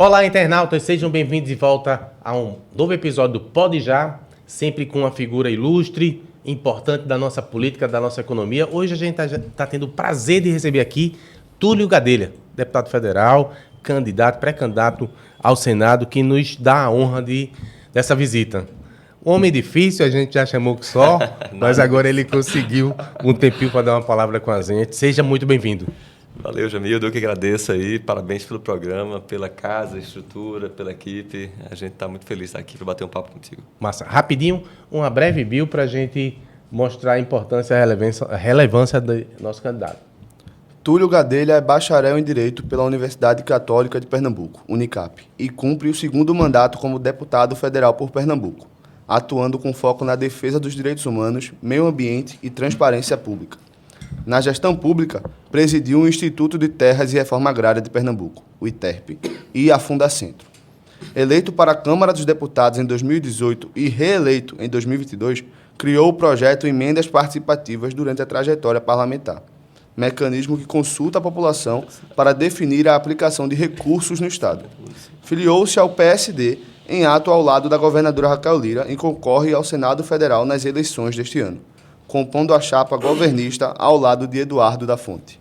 Olá, internautas, sejam bem-vindos de volta a um novo episódio do Pode Já, sempre com uma figura ilustre, importante da nossa política, da nossa economia. Hoje a gente está tendo o prazer de receber aqui Túlio Gadelha, deputado federal, candidato, pré-candidato ao Senado, que nos dá a honra dessa visita. Um homem difícil, a gente já chamou que só, mas agora ele conseguiu um tempinho para dar uma palavra com a gente. Seja muito bem-vindo. Valeu, Jamildo, eu que agradeço aí, parabéns pelo programa, pela casa, estrutura, pela equipe, a gente está muito feliz de estar aqui para bater um papo contigo. Massa. Rapidinho, uma breve bio para a gente mostrar a importância e a relevância do nosso candidato. Túlio Gadelha é bacharel em Direito pela Universidade Católica de Pernambuco, Unicap, e cumpre o segundo mandato como deputado federal por Pernambuco, atuando com foco na defesa dos direitos humanos, meio ambiente e transparência pública. Na gestão pública, presidiu o Instituto de Terras e Reforma Agrária de Pernambuco, o ITERP, e a Fundacentro. Eleito para a Câmara dos Deputados em 2018 e reeleito em 2022, criou o projeto Emendas Participativas durante a trajetória parlamentar, mecanismo que consulta a população para definir a aplicação de recursos no Estado. Filiou-se ao PSD em ato ao lado da governadora Raquel Lira e concorre ao Senado Federal nas eleições deste ano, compondo a chapa governista ao lado de Eduardo da Fonte.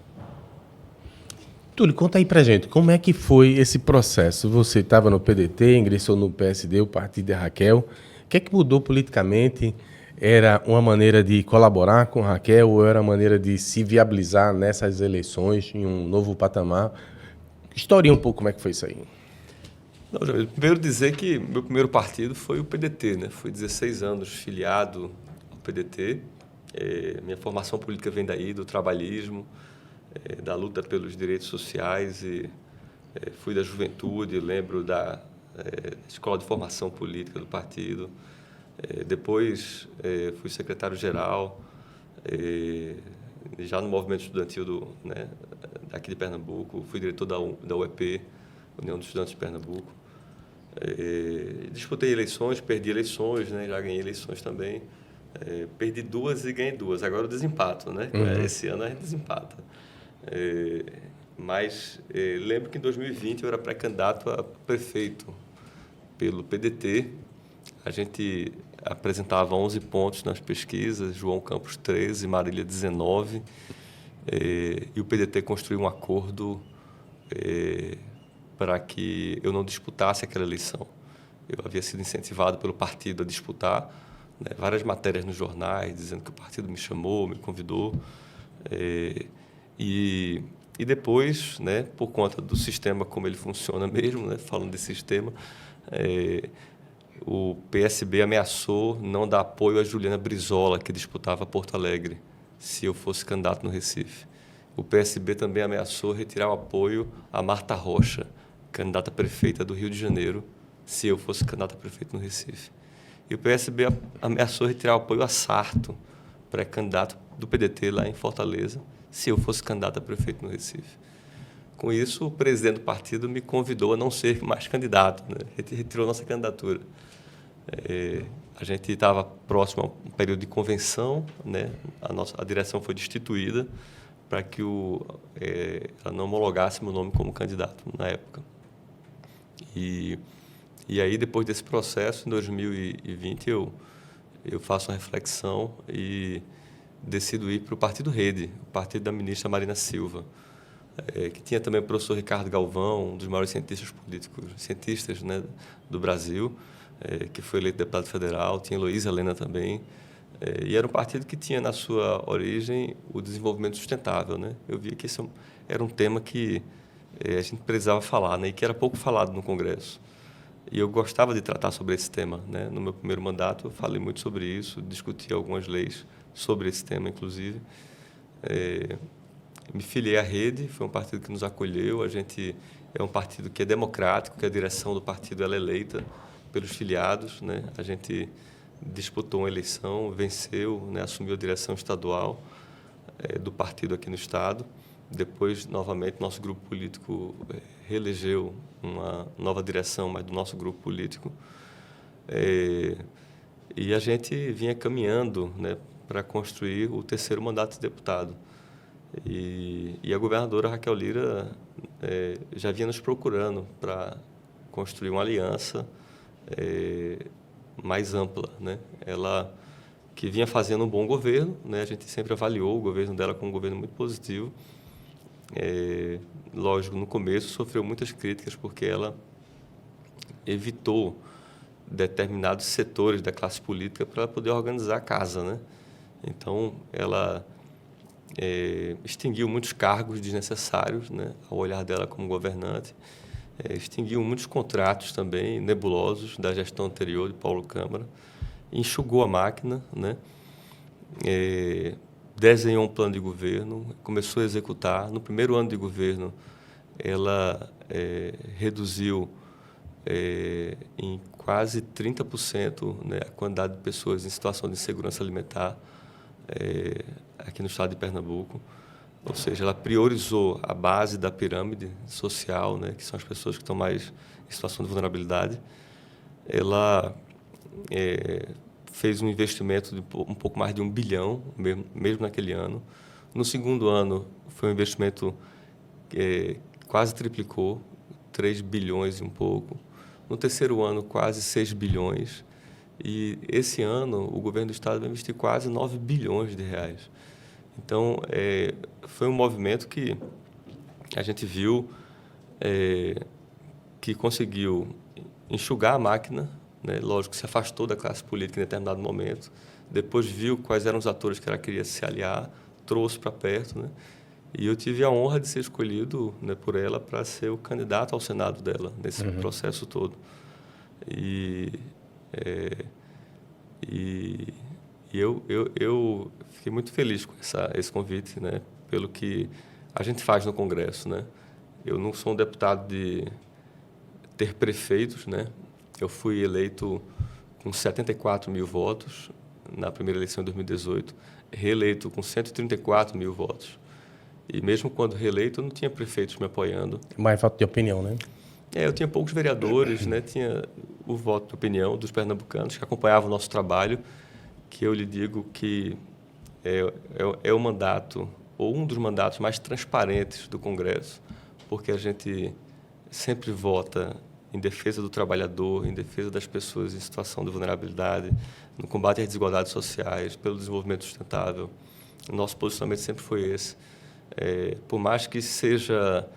Túlio, conta aí pra gente, como é que foi esse processo? Você estava no PDT, ingressou no PSD, o partido de Raquel. O que é que mudou politicamente? Era uma maneira de colaborar com Raquel ou era uma maneira de se viabilizar nessas eleições em um novo patamar? Historia um pouco como é que foi isso aí. Não, Jamildo, primeiro dizer que meu primeiro partido foi o PDT, né? Fui 16 anos filiado ao PDT. Minha formação política vem daí, do trabalhismo, da luta pelos direitos sociais e fui da juventude, lembro da escola de formação política do partido. Depois fui secretário-geral, já no movimento estudantil daqui de Pernambuco, fui diretor da UEP, União dos Estudantes de Pernambuco. Disputei eleições, perdi eleições, né, já ganhei eleições também. Perdi 2 e ganhei 2. Agora eu desempato, né? Uhum. Esse ano a gente desempata. Mas lembro que em 2020 eu era pré-candidato a prefeito pelo PDT. A gente apresentava 11 pontos nas pesquisas, João Campos 13, Marília 19. E o PDT construiu um acordo para que eu não disputasse aquela eleição. Eu havia sido incentivado pelo partido a disputar, né, várias matérias nos jornais dizendo que o partido me chamou, me convidou. E depois, né, por conta do sistema como ele funciona mesmo, né, falando desse sistema, o PSB ameaçou não dar apoio a Juliana Brizola, que disputava Porto Alegre, se eu fosse candidato no Recife. O PSB também ameaçou retirar o apoio a Marta Rocha, candidata a prefeita do Rio de Janeiro, se eu fosse candidato a prefeito no Recife. E o PSB ameaçou retirar o apoio a Sarto, pré-candidato do PDT lá em Fortaleza, se eu fosse candidato a prefeito no Recife. Com isso, o presidente do partido me convidou a não ser mais candidato, né? Retirou nossa candidatura. A gente estava próximo a um período de convenção, né? A direção foi destituída para que ela não homologasse meu nome como candidato na época. E aí, depois desse processo, em 2020, eu faço uma reflexão e decido ir para o Partido Rede, o partido da ministra Marina Silva, que tinha também o professor Ricardo Galvão, um dos maiores cientistas, né, do Brasil, que foi eleito deputado federal, tinha Heloísa Helena também, e era um partido que tinha na sua origem o desenvolvimento sustentável, né? Eu via que esse era um tema que a gente precisava falar, né, e que era pouco falado no Congresso. E eu gostava de tratar sobre esse tema, né? No meu primeiro mandato, eu falei muito sobre isso, discuti algumas leis sobre esse tema, inclusive. Me filiei à Rede, foi um partido que nos acolheu. A gente é um partido que é democrático, que a direção do partido ela é eleita pelos filiados, né? A gente disputou uma eleição, venceu, né? Assumiu a direção estadual do partido aqui no Estado. Depois, novamente, nosso grupo político reelegeu uma nova direção, mas do nosso grupo político. E a gente vinha caminhando, né, para construir o terceiro mandato de deputado. E a governadora Raquel Lira já vinha nos procurando para construir uma aliança mais ampla, né? Ela que vinha fazendo um bom governo, né? A gente sempre avaliou o governo dela como um governo muito positivo. Lógico, no começo sofreu muitas críticas porque ela evitou determinados setores da classe política para poder organizar a casa, né? Então, ela extinguiu muitos cargos desnecessários, né, ao olhar dela como governante, extinguiu muitos contratos também nebulosos da gestão anterior de Paulo Câmara, enxugou a máquina, né, desenhou um plano de governo, começou a executar. No primeiro ano de governo, ela reduziu em quase 30%, né, a quantidade de pessoas em situação de insegurança alimentar aqui no estado de Pernambuco. Ou seja, ela priorizou a base da pirâmide social, né, que são as pessoas que estão mais em situação de vulnerabilidade. Ela fez um investimento de um pouco mais de 1 bilhão, mesmo naquele ano. No segundo ano, foi um investimento que quase triplicou, 3 bilhões e um pouco. No terceiro ano, quase 6 bilhões. E esse ano, o governo do estado vai investir quase 9 bilhões de reais. Então, foi um movimento que a gente viu que conseguiu enxugar a máquina, né? Lógico, se afastou da classe política em determinado momento, depois viu quais eram os atores que ela queria se aliar, trouxe para perto, né? E eu tive a honra de ser escolhido, né, por ela para ser o candidato ao Senado dela nesse processo todo. E eu fiquei muito feliz com esse convite, né, pelo que a gente faz no Congresso, né? Eu não sou um deputado de ter prefeitos, né? Eu fui eleito com 74 mil votos na primeira eleição de 2018, reeleito com 134 mil votos. E mesmo quando reeleito, eu não tinha prefeitos me apoiando. Mais falta de opinião, né? Eu tinha poucos vereadores, né? Tinha o voto de opinião dos pernambucanos que acompanhavam o nosso trabalho, que eu lhe digo que é o mandato, ou um dos mandatos mais transparentes do Congresso, porque a gente sempre vota em defesa do trabalhador, em defesa das pessoas em situação de vulnerabilidade, no combate às desigualdades sociais, pelo desenvolvimento sustentável. O nosso posicionamento sempre foi esse. Por mais que seja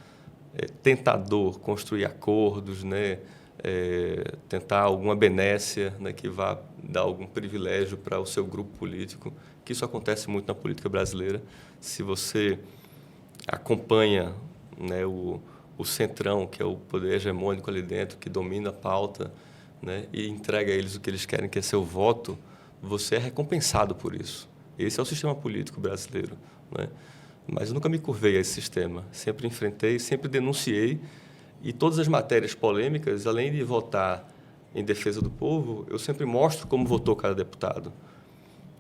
tentador construir acordos, né, tentar alguma benécia, né, que vá dar algum privilégio para o seu grupo político, que isso acontece muito na política brasileira. Se você acompanha, né, o centrão, que é o poder hegemônico ali dentro, que domina a pauta, né, e entrega a eles o que eles querem, que é seu voto, você é recompensado por isso. Esse é o sistema político brasileiro, né? Mas eu nunca me curvei a esse sistema. Sempre enfrentei, sempre denunciei. E todas as matérias polêmicas, além de votar em defesa do povo, eu sempre mostro como votou cada deputado.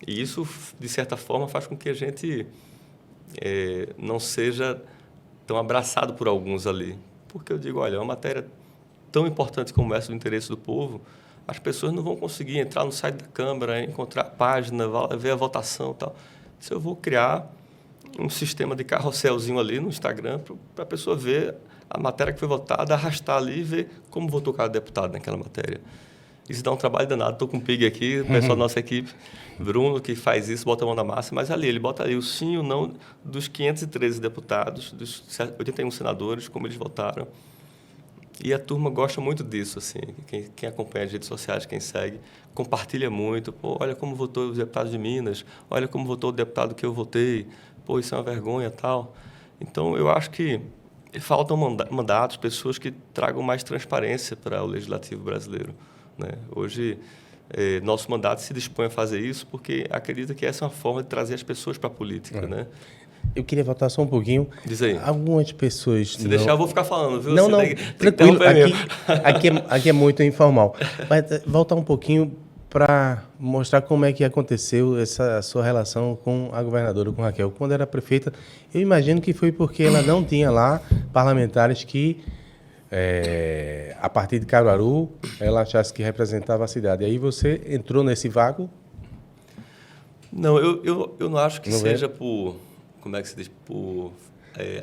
E isso, de certa forma, faz com que a gente não seja tão abraçado por alguns ali. Porque eu digo, olha, uma matéria tão importante como essa do interesse do povo, as pessoas não vão conseguir entrar no site da Câmara, encontrar a página, ver a votação e tal. Se eu vou criar um sistema de carrosselzinho ali no Instagram para a pessoa ver a matéria que foi votada, arrastar ali e ver como votou cada deputado naquela matéria. Isso dá um trabalho danado. Estou com o Pig aqui, o pessoal da nossa equipe, Bruno, que faz isso, bota a mão na massa, mas ali, ele bota ali o sim e o não dos 513 deputados, dos 81 senadores, como eles votaram. E a turma gosta muito disso, assim. Quem acompanha as redes sociais, quem segue, compartilha muito. Pô, olha como votou os deputados de Minas, olha como votou o deputado que eu votei. Pô, isso é uma vergonha, tal. Então, eu acho que faltam mandatos, pessoas que tragam mais transparência para o legislativo brasileiro, né? Hoje, nosso mandato se dispõe a fazer isso porque acredita que essa é uma forma de trazer as pessoas para a política, né? Eu queria voltar só um pouquinho. Diz aí. Algumas pessoas... Se deixar, eu vou ficar falando, viu? Não, Você tranquilo. Aqui é muito informal. Mas voltar um pouquinho para mostrar como é que aconteceu essa sua relação com a governadora, com Raquel. Quando era prefeita, eu imagino que foi porque ela não tinha lá parlamentares que, a partir de Caruaru, ela achasse que representava a cidade. E aí você entrou nesse vácuo? Não, eu não acho que seja por... Como é que se diz? Por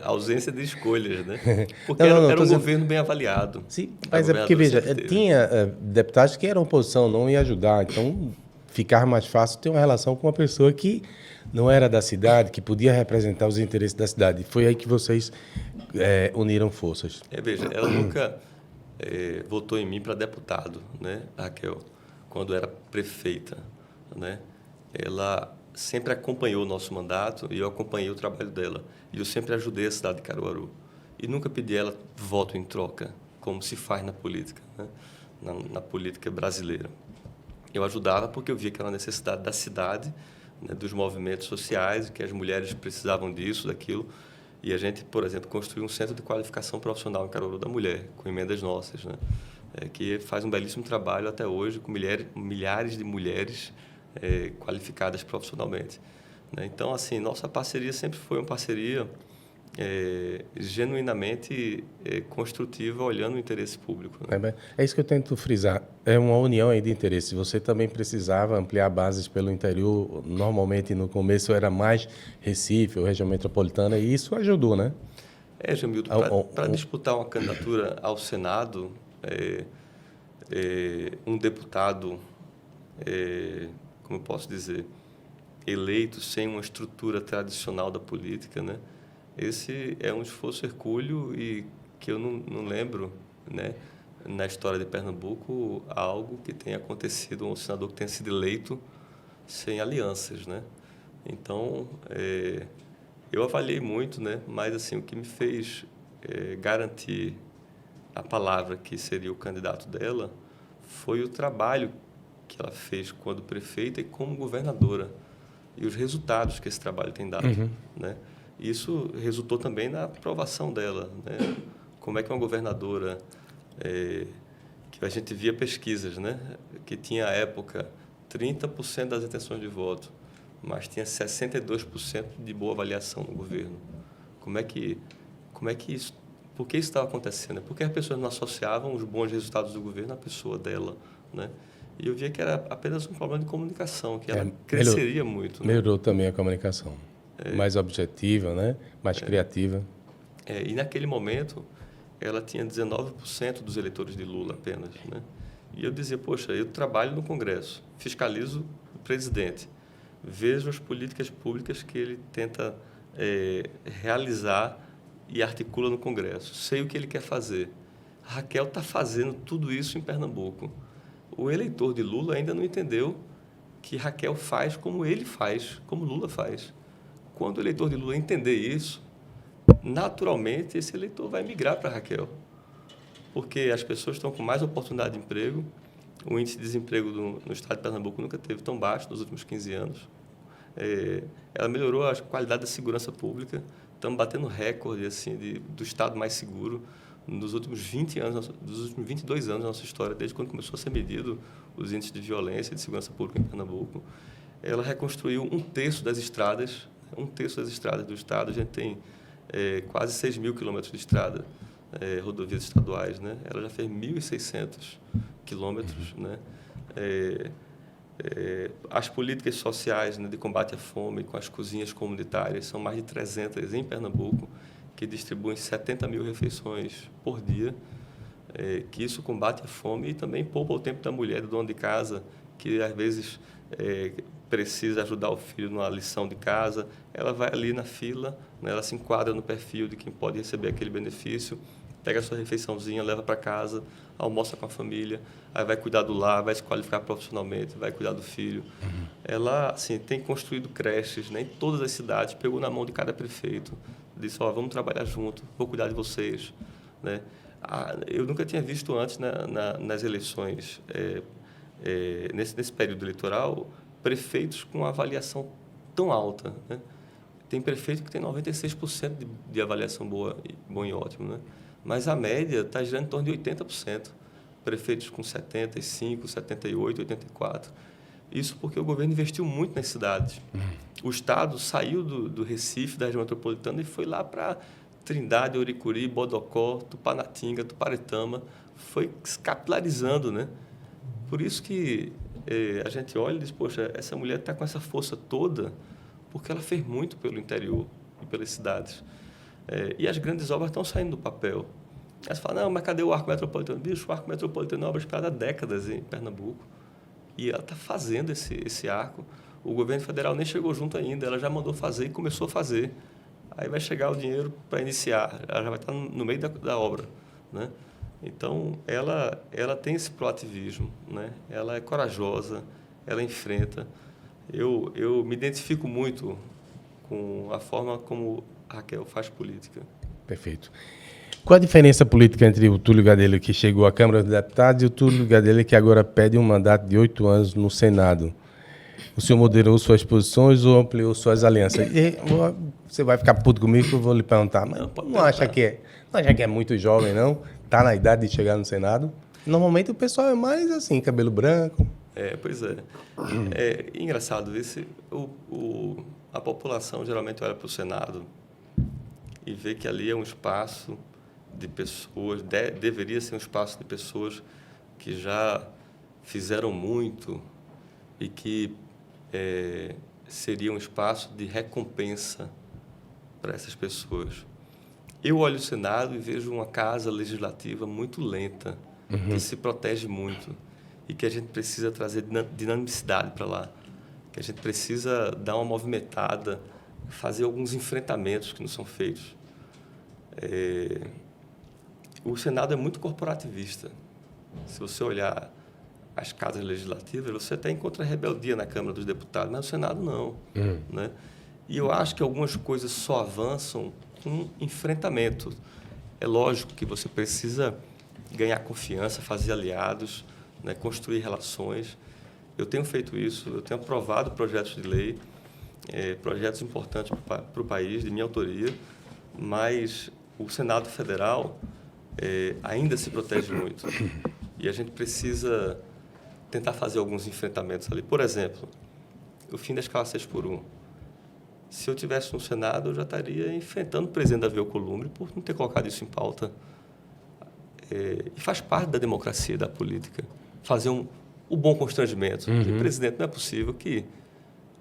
ausência de escolhas, né? Porque Não, era tô um dizendo- governo bem avaliado. Sim, A mas é porque, veja, governadora sempre teve. tinha deputados que eram oposição, não ia ajudar. Então, ficava mais fácil ter uma relação com uma pessoa que não era da cidade, que podia representar os interesses da cidade. Foi aí que vocês uniram forças. Veja, ela nunca votou em mim para deputado, né, Raquel, quando era prefeita, né? Ela sempre acompanhou o nosso mandato e eu acompanhei o trabalho dela. E eu sempre ajudei a cidade de Caruaru. E nunca pedi a ela voto em troca, como se faz na política, né? Na política brasileira. Eu ajudava porque eu via que era uma necessidade da cidade, né, dos movimentos sociais, que as mulheres precisavam disso, daquilo. E a gente, por exemplo, construiu um centro de qualificação profissional em Caruaru da Mulher, com emendas nossas, né? Que faz um belíssimo trabalho até hoje, com milhares de mulheres qualificadas profissionalmente, né? Então, assim, nossa parceria sempre foi uma parceria genuinamente construtiva, olhando o interesse público, né? É isso que eu tento frisar. É uma união aí de interesses. Você também precisava ampliar bases pelo interior. Normalmente, no começo, era mais Recife ou região metropolitana, e isso ajudou, né? Jamildo, para disputar uma candidatura ao Senado, um deputado, como eu posso dizer, eleito sem uma estrutura tradicional da política, né? Esse é um esforço hercúleo e que eu não lembro, né, na história de Pernambuco, algo que tenha acontecido, um senador que tenha sido eleito sem alianças, né? Então, eu avaliei muito, né? Mas assim, o que me fez garantir a palavra que seria o candidato dela foi o trabalho que ela fez quando prefeita e como governadora e os resultados que esse trabalho tem dado, né? Isso resultou também na aprovação dela, né? Como é que uma governadora, que a gente via pesquisas, né, que tinha à época 30% das intenções de voto, mas tinha 62% de boa avaliação no governo. Como é que isso, por que isso estava acontecendo? Porque as pessoas não associavam os bons resultados do governo à pessoa dela, né? E eu via que era apenas um problema de comunicação, que ela cresceria muito, né? Melhorou também a comunicação. Mais objetiva, né? Mais criativa. E naquele momento, ela tinha 19% dos eleitores de Lula apenas, né? E eu dizia, poxa, eu trabalho no Congresso, fiscalizo o presidente, vejo as políticas públicas que ele tenta realizar e articula no Congresso, sei o que ele quer fazer. A Raquel está fazendo tudo isso em Pernambuco. O eleitor de Lula ainda não entendeu que Raquel faz como ele faz, como Lula faz. Quando o eleitor de Lula entender isso, naturalmente esse eleitor vai migrar para Raquel, porque as pessoas estão com mais oportunidade de emprego, o índice de desemprego no estado de Pernambuco nunca teve tão baixo nos últimos 15 anos. Ela melhorou a qualidade da segurança pública, estamos batendo recorde assim, do estado mais seguro nos últimos 20 anos, dos últimos 22 anos da nossa história, desde quando começou a ser medido os índices de violência e de segurança pública em Pernambuco. Ela reconstruiu um terço das estradas do estado. A gente tem quase 6 mil quilômetros de estrada, rodovias estaduais, né? Ela já fez 1.600 quilômetros, né? As políticas sociais, né, de combate à fome, com as cozinhas comunitárias, são mais de 300 em Pernambuco, que distribuem 70 mil refeições por dia, que isso combate a fome e também poupa o tempo da mulher, do dono de casa, que às vezes precisa ajudar o filho numa lição de casa. Ela vai ali na fila, né, ela se enquadra no perfil de quem pode receber aquele benefício, pega a sua refeiçãozinha, leva para casa, almoça com a família, aí vai cuidar do lar, vai se qualificar profissionalmente, vai cuidar do filho. Ela, assim, tem construído creches, né, em todas as cidades, pegou na mão de cada prefeito, disse, vamos trabalhar junto, vou cuidar de vocês, né? Eu nunca tinha visto antes, né, nas eleições, nesse período eleitoral, prefeitos com avaliação tão alta, né? Tem prefeito que tem 96% de avaliação boa e ótimo, né? Mas a média está girando em torno de 80%. Prefeitos com 75%, 78%, 84%. Isso porque o governo investiu muito nas cidades. O Estado saiu do Recife, da região metropolitana, e foi lá para Trindade, Oricuri, Bodocó, Tupanatinga, Tuparetama. Foi se capilarizando, né? Por isso que a gente olha e diz, poxa, essa mulher está com essa força toda porque ela fez muito pelo interior e pelas cidades. E as grandes obras estão saindo do papel. Aí você fala, não, mas cadê o Arco Metropolitano? Bicho, o Arco Metropolitano é uma obra esperada há décadas em Pernambuco. E ela está fazendo esse arco. O governo federal nem chegou junto ainda, ela já mandou fazer e começou a fazer. Aí vai chegar o dinheiro para iniciar, ela já vai estar no meio da obra, né? Então, ela tem esse proativismo, né? Ela é corajosa, ela enfrenta. Eu me identifico muito com a forma como a Raquel faz política. Perfeito. Qual a diferença política entre o Túlio Gadelha, que chegou à Câmara dos Deputados, e o Túlio Gadelha, que agora pede um mandato de 8 anos no Senado? O senhor moderou suas posições ou ampliou suas alianças? E você vai ficar puto comigo que eu vou lhe perguntar, mas não acha que é muito jovem, não? Está na idade de chegar no Senado? Normalmente o pessoal é mais assim, cabelo branco. Pois é. É engraçado, a população geralmente olha para o Senado e vê que ali é um espaço de pessoas, deveria ser um espaço de pessoas que já fizeram muito e que seria um espaço de recompensa para essas pessoas. Eu olho o Senado e vejo uma casa legislativa muito lenta, que se protege muito e que a gente precisa trazer dinamicidade para lá, que a gente precisa dar uma movimentada, fazer alguns enfrentamentos que não são feitos. O Senado é muito corporativista. Se você olhar as casas legislativas, você até encontra rebeldia na Câmara dos Deputados, mas no Senado não. Né? E eu acho que algumas coisas só avançam com enfrentamento. É lógico que você precisa ganhar confiança, fazer aliados, né? Construir relações. Eu tenho feito isso, eu tenho aprovado projetos de lei, projetos importantes para o país, de minha autoria, mas o Senado Federal ainda se protege muito. E a gente precisa tentar fazer alguns enfrentamentos ali. Por exemplo, o fim da escala 6x1. Se eu tivesse no Senado, eu já estaria enfrentando o presidente Davi Alcolumbre por não ter colocado isso em pauta. E faz parte da democracia, da política, fazer o bom constrangimento. Porque, presidente, não é possível que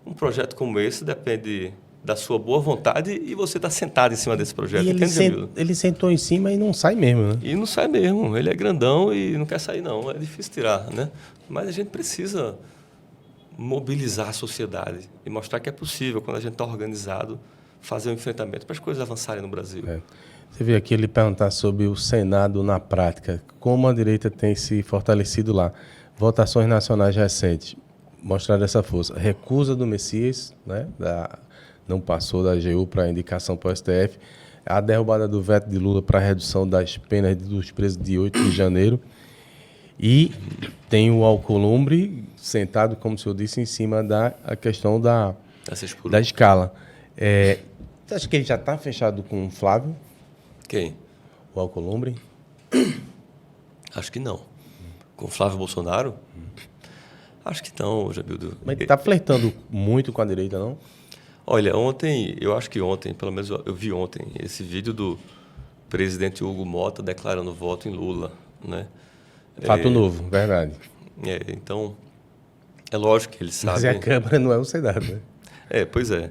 um projeto como esse depende da sua boa vontade e você está sentado em cima desse projeto. E ele sentou em cima e não sai mesmo, né? E não sai mesmo. Ele é grandão e não quer sair, não. É difícil tirar, né? Mas a gente precisa mobilizar a sociedade e mostrar que é possível, quando a gente está organizado, fazer um enfrentamento para as coisas avançarem no Brasil. Você veio aqui ele perguntar sobre o Senado na prática. Como a direita tem se fortalecido lá? Votações nacionais recentes mostraram essa força. Recusa do Messias, né? Não passou da AGU para a indicação para o STF. A derrubada do veto de Lula para a redução das penas dos presos de 8 de janeiro. E tem o Alcolumbre sentado, como o senhor disse, em cima da questão da escala. Você acha que ele já está fechado com o Flávio? Quem? O Alcolumbre? Acho que não. Com o Flávio Bolsonaro? Acho que não, Jamildo. Mas ele está flertando muito com a direita, não? Olha, eu acho que ontem, pelo menos eu vi ontem, esse vídeo do presidente Hugo Mota declarando voto em Lula, né? Fato novo, verdade. Então, é lógico que ele sabe... Mas a Câmara não é o Senado, né? Pois é.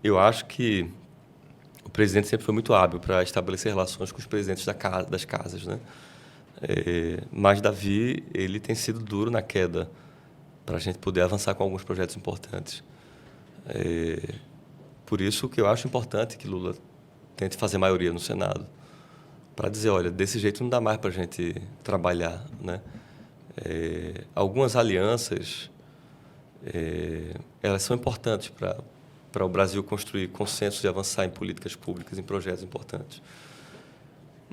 Eu acho que o presidente sempre foi muito hábil para estabelecer relações com os presidentes das casas, né? Mas Davi, ele tem sido duro na queda para a gente poder avançar com alguns projetos importantes. Por isso que eu acho importante que Lula tente fazer maioria no Senado, para dizer, olha, desse jeito não dá mais para a gente trabalhar, né? Algumas alianças, elas são importantes para o Brasil construir consenso e avançar em políticas públicas, em projetos importantes.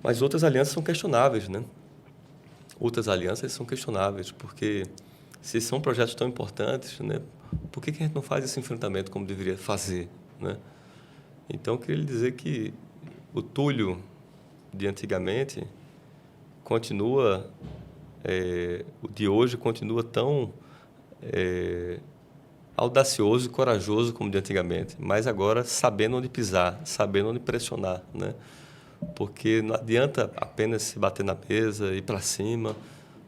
Mas outras alianças são questionáveis, né? Outras alianças são questionáveis, porque se são projetos tão importantes, né, por que a gente não faz esse enfrentamento como deveria fazer, né? Então, eu queria lhe dizer que o Túlio de antigamente continua, o de hoje continua tão audacioso e corajoso como de antigamente, mas agora sabendo onde pisar, sabendo onde pressionar, né? Porque não adianta apenas se bater na mesa, ir para cima,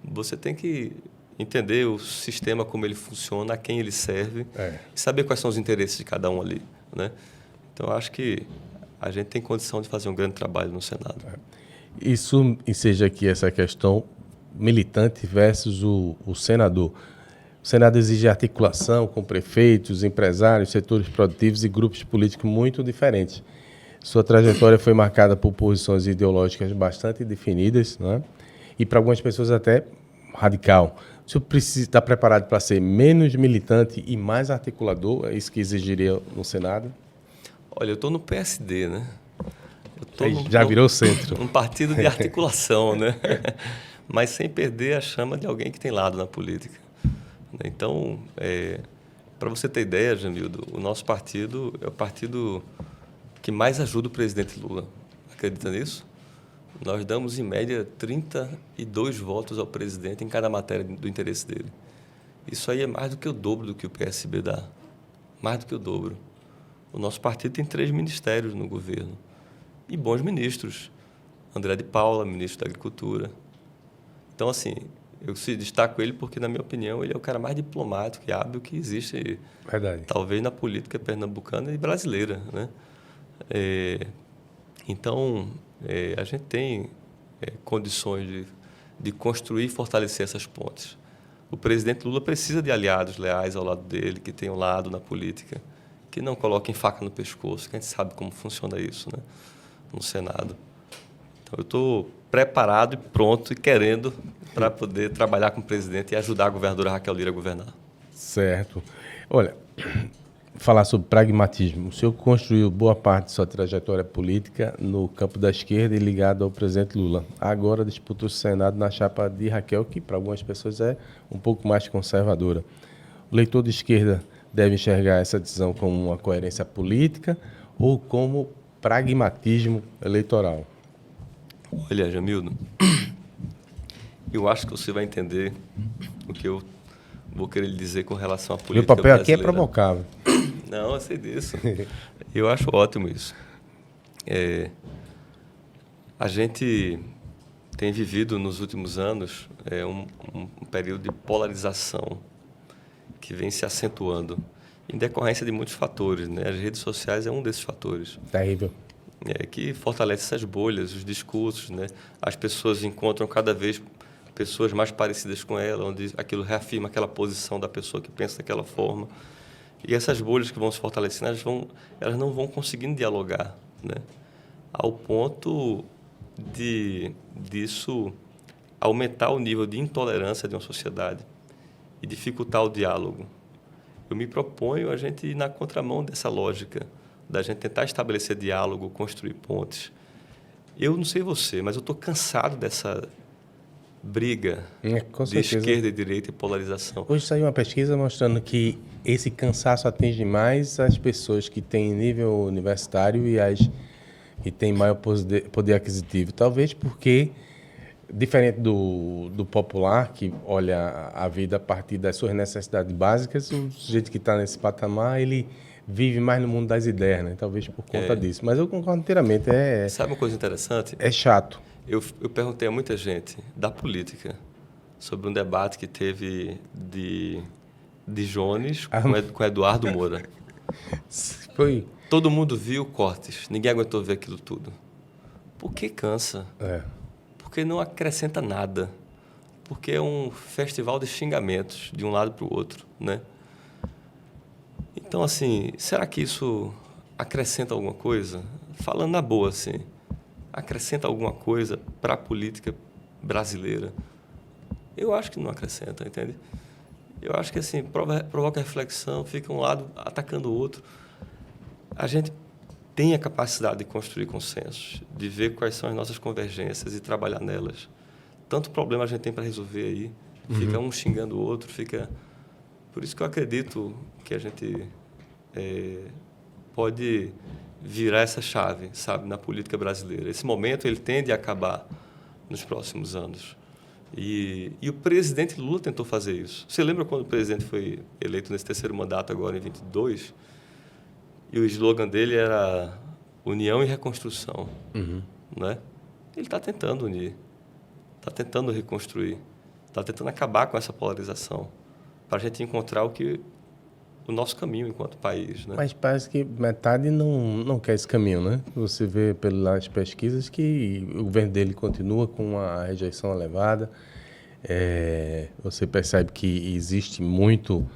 você tem que entender o sistema, como ele funciona, a quem ele serve, e saber quais são os interesses de cada um ali, né? Então, acho que a gente tem condição de fazer um grande trabalho no Senado. Isso enseja aqui essa questão militante versus o senador. O Senado exige articulação com prefeitos, empresários, setores produtivos e grupos políticos muito diferentes. Sua trajetória foi marcada por posições ideológicas bastante definidas, né? E para algumas pessoas até radical. O senhor precisa estar preparado para ser menos militante e mais articulador? É isso que exigiria no Senado? Olha, eu estou no PSD, né? Já virou centro. Um partido de articulação, né? Mas sem perder a chama de alguém que tem lado na política. Então, para você ter ideia, Jamildo, o nosso partido é o partido que mais ajuda o presidente Lula. Acredita nisso? Nós damos, em média, 32 votos ao presidente em cada matéria do interesse dele. Isso aí é mais do que o dobro do que o PSB dá. Mais do que o dobro. O nosso partido tem 3 ministérios no governo. E bons ministros. André de Paula, ministro da Agricultura. Então, assim, eu destaco ele porque, na minha opinião, ele é o cara mais diplomático e hábil que existe, Verdade. Talvez, na política pernambucana e brasileira, né? Então, a gente tem condições de construir e fortalecer essas pontes. O presidente Lula precisa de aliados leais ao lado dele, que tenham lado na política, que não coloquem faca no pescoço, que a gente sabe como funciona isso, né? No Senado. Então, eu estou preparado e pronto e querendo para poder trabalhar com o presidente e ajudar a governadora Raquel Lira a governar. Certo. Olha, falar sobre pragmatismo. O senhor construiu boa parte de sua trajetória política no campo da esquerda e ligado ao presidente Lula. Agora disputa o Senado na chapa de Raquel, que para algumas pessoas é um pouco mais conservadora. O eleitor de esquerda deve enxergar essa decisão como uma coerência política ou como pragmatismo eleitoral? Olha, Jamildo, eu acho que você vai entender o que eu vou querer lhe dizer com relação à política Meu papel brasileira. aqui é provocável. Não, eu sei disso. Eu acho ótimo isso. A gente tem vivido nos últimos anos um período de polarização que vem se acentuando em decorrência de muitos fatores, né? As redes sociais é um desses fatores. Terrível. Que fortalece essas bolhas, os discursos, né? As pessoas encontram cada vez pessoas mais parecidas com ela, onde aquilo reafirma aquela posição da pessoa que pensa daquela forma. E essas bolhas que vão se fortalecendo, elas não vão conseguindo dialogar, né? Ao ponto disso aumentar o nível de intolerância de uma sociedade e dificultar o diálogo. Eu me proponho a gente ir na contramão dessa lógica, da gente tentar estabelecer diálogo, construir pontes. Eu não sei você, mas eu estou cansado dessa briga Com de certeza. esquerda e direita e polarização. Hoje saiu uma pesquisa mostrando que esse cansaço atinge mais as pessoas que têm nível universitário e as que têm maior poder aquisitivo. Talvez porque, diferente do popular, que olha a vida a partir das suas necessidades básicas, o sujeito que está nesse patamar, ele vive mais no mundo das ideias, né? Talvez por conta disso. Mas eu concordo inteiramente. Sabe uma coisa interessante? É chato. Eu perguntei a muita gente da política sobre um debate que teve de Jones com Eduardo Moura. Foi. Todo mundo viu cortes, ninguém aguentou ver aquilo tudo. Por que cansa? Porque não acrescenta nada. Porque é um festival de xingamentos de um lado para o outro, né? Então, assim, será que isso acrescenta alguma coisa? Falando na boa, assim, acrescenta alguma coisa para a política brasileira? Eu acho que não acrescenta, entende? Eu acho que, assim, provoca reflexão, fica um lado atacando o outro. A gente tem a capacidade de construir consensos, de ver quais são as nossas convergências e trabalhar nelas. Tanto problema a gente tem para resolver aí, fica um xingando o outro, fica... Por isso que eu acredito que a gente pode virar essa chave, sabe, na política brasileira. Esse momento ele tende a acabar nos próximos anos. E o presidente Lula tentou fazer isso. Você lembra quando o presidente foi eleito nesse terceiro mandato, agora em 22? E o slogan dele era União e Reconstrução. Né? Ele está tentando unir, está tentando reconstruir, está tentando acabar com essa polarização, para a gente encontrar o que o nosso caminho enquanto país, né? Mas parece que metade não quer esse caminho, né? Você vê pelas pesquisas que o governo dele continua com a rejeição elevada. Você percebe que existe muito